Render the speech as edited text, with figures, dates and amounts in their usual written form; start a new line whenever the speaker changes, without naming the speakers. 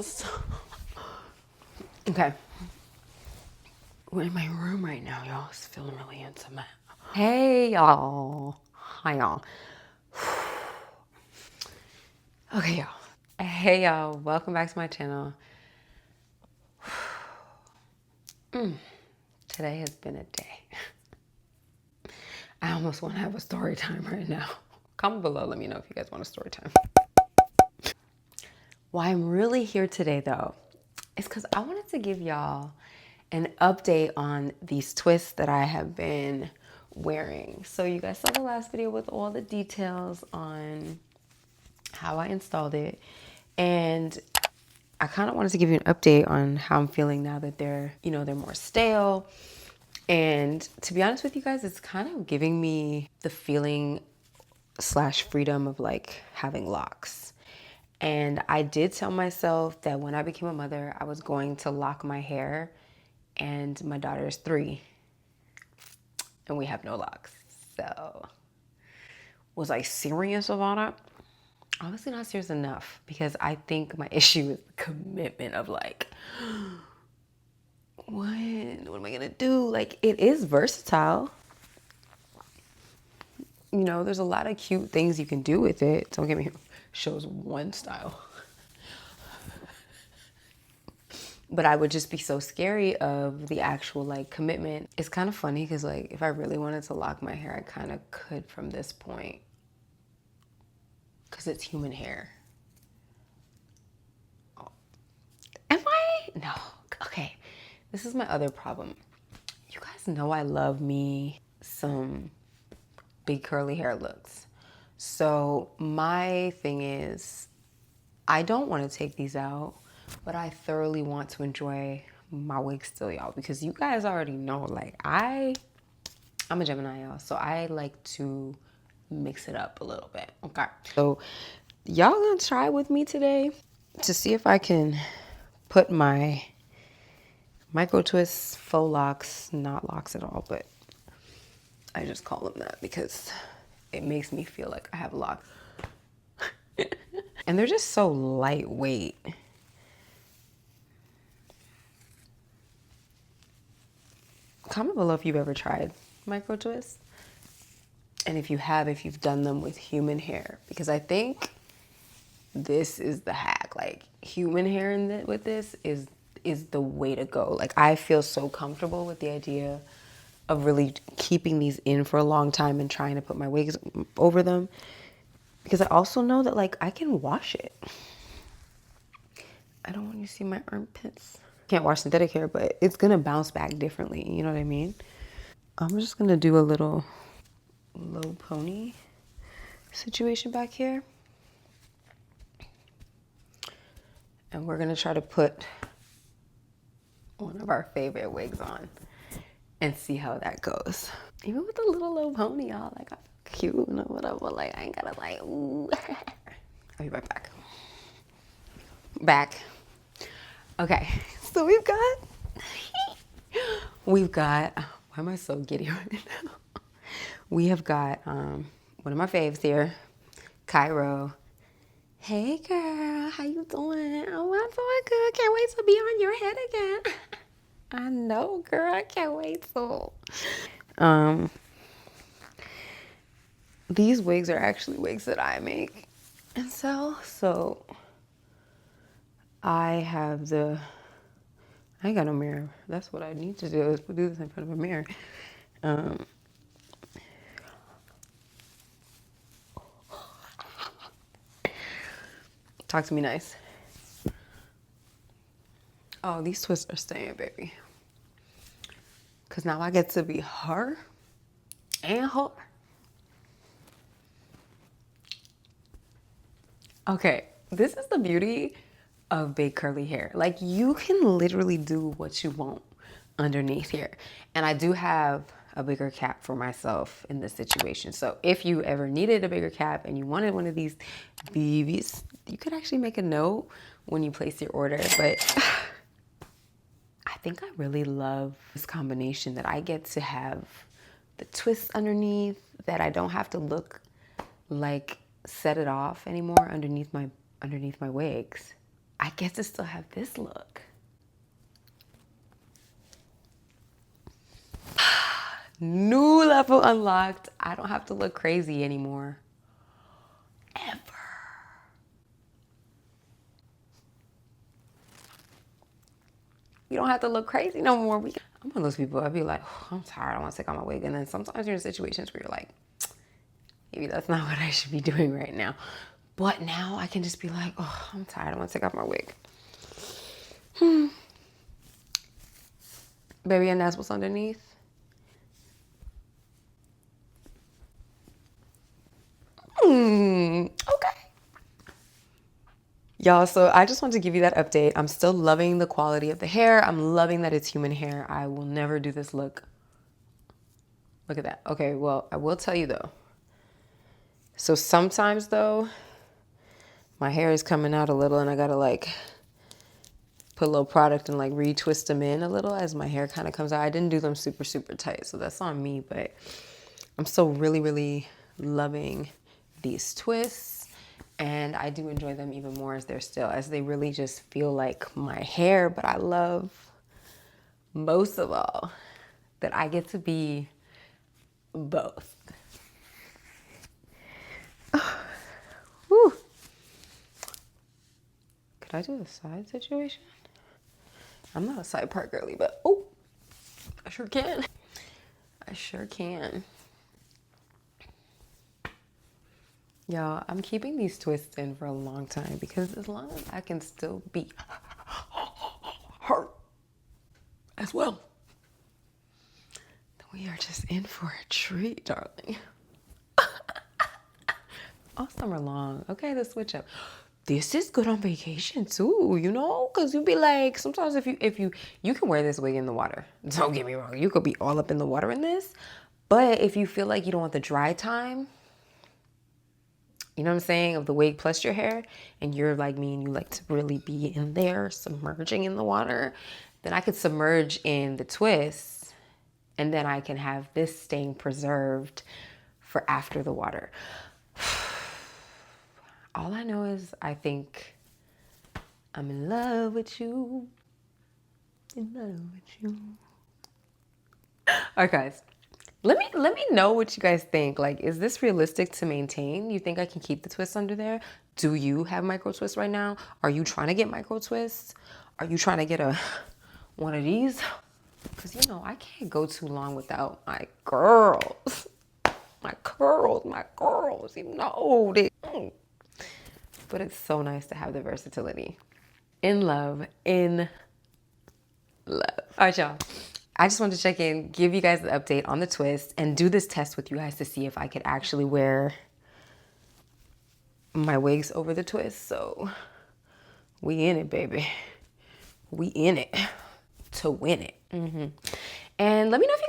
So, okay. We're in my room right now, y'all. It's feeling really intimate. Hey, y'all. Hi, y'all. Okay, y'all. Hey, y'all. Welcome back to my channel. Today has been a day. I almost want to have a story time right now. Comment below. Let me know if you guys want a story time. Why I'm really here today, though, is because I wanted to give y'all an update on these twists that I have been wearing. So you guys saw the last video with all the details on how I installed it. And I kind of wanted to give you an update on how I'm feeling now that they're more stale. And to be honest with you guys, it's kind of giving me the feeling slash freedom of like having locks. And I did tell myself that when I became a mother, I was going to lock my hair. And my daughter is 3 and we have no locks. So was I serious about it? Obviously not serious enough, because I think my issue is the commitment of like, what am I gonna do? Like, it is versatile. You know, there's a lot of cute things you can do with it. Don't get me wrong, shows one style. But I would just be so scary of the actual like commitment. It's kind of funny because like if I really wanted to lock my hair, I kind of could from this point because it's human hair. Am I? No. Okay. This is my other problem. You guys know I love me some big curly hair looks. So my thing is, I don't want to take these out, but I thoroughly want to enjoy my wig still, y'all, because you guys already know, like I'm a Gemini, y'all, so I like to mix it up a little bit. Okay. So y'all gonna try with me today to see if I can put my micro twists, faux locks, not locks at all, but I just call them that because it makes me feel like I have locks. And they're just so lightweight. Comment below if you've ever tried micro twists. And if you have, if you've done them with human hair, because I think this is the hack. Like human hair with this is the way to go. Like I feel so comfortable with the idea of really keeping these in for a long time and trying to put my wigs over them, because I also know that like I can wash it. I don't want you to see my armpits. Can't wash synthetic hair, but it's gonna bounce back differently. You know what I mean? I'm just gonna do a little low pony situation back here. And we're gonna try to put one of our favorite wigs on and see how that goes. Even with a little low pony, y'all, like I feel cute and whatever. Like I ain't gotta like, ooh. I'll be right back. Back. Okay, so we've got, why am I so giddy right now? We have got one of my faves here, Kairo. Hey girl, how you doing? Oh, I'm doing good. Can't wait to be on your head again. I know, girl. I can't wait to. Um, these wigs are actually wigs that I make and sell. So I have I ain't got no mirror. That's what I need to do, is do this in front of a mirror. Um, Talk to me nice. Oh, these twists are staying, baby. Because now I get to be her and her. Okay, this is the beauty of big curly hair. Like you can literally do what you want underneath here. And I do have a bigger cap for myself in this situation. So if you ever needed a bigger cap and you wanted one of these BBs, you could actually make a note when you place your order. But I think I really love this combination that I get to have the twists underneath, that I don't have to look like set it off anymore underneath my wigs. I get to still have this look. New level unlocked. I don't have to look crazy anymore. Ever. You don't have to look crazy no more. I'm one of those people, I'd be like, oh, I'm tired, I want to take out my wig. And then sometimes you're in situations where you're like, maybe that's not what I should be doing right now. But now I can just be like, oh, I'm tired, I want to take out my wig. Baby, and that's what's underneath. Okay. Y'all, so I just wanted to give you that update. I'm still loving the quality of the hair. I'm loving that it's human hair. I will never do this look. Look at that. Okay, well, I will tell you though. So sometimes though, my hair is coming out a little and I gotta like put a little product and like retwist them in a little as my hair kind of comes out. I didn't do them super, super tight, so that's on me, but I'm still really, really loving these twists. And I do enjoy them even more as they really just feel like my hair. But I love most of all that I get to be both. Whew. Could I do the side situation? I'm not a side part girly, but oh, I sure can. I sure can. Y'all, I'm keeping these twists in for a long time because as long as I can still be hurt as well, then we are just in for a treat, darling. All summer long. Okay, the switch up. This is good on vacation too, you know, because you be like, sometimes if you can wear this wig in the water. Don't get me wrong, you could be all up in the water in this, but if you feel like you don't want the dry time, you know what I'm saying, of the wig plus your hair, and you're like me and you like to really be in there submerging in the water, then I could submerge in the twists and then I can have this staying preserved for after the water. All I know is I think I'm in love with you. In love with you. All right, guys. Let me know what you guys think. Like, is this realistic to maintain? You think I can keep the twists under there? Do you have micro twists right now? Are you trying to get micro twists? Are you trying to get one of these? Because, you know, I can't go too long without my girls. My girls, you know. But it's so nice to have the versatility. In love. All right, y'all. I just wanted to check in, give you guys the update on the twist, and do this test with you guys to see if I could actually wear my wigs over the twist. So we in it, baby. We in it to win it. And let me know if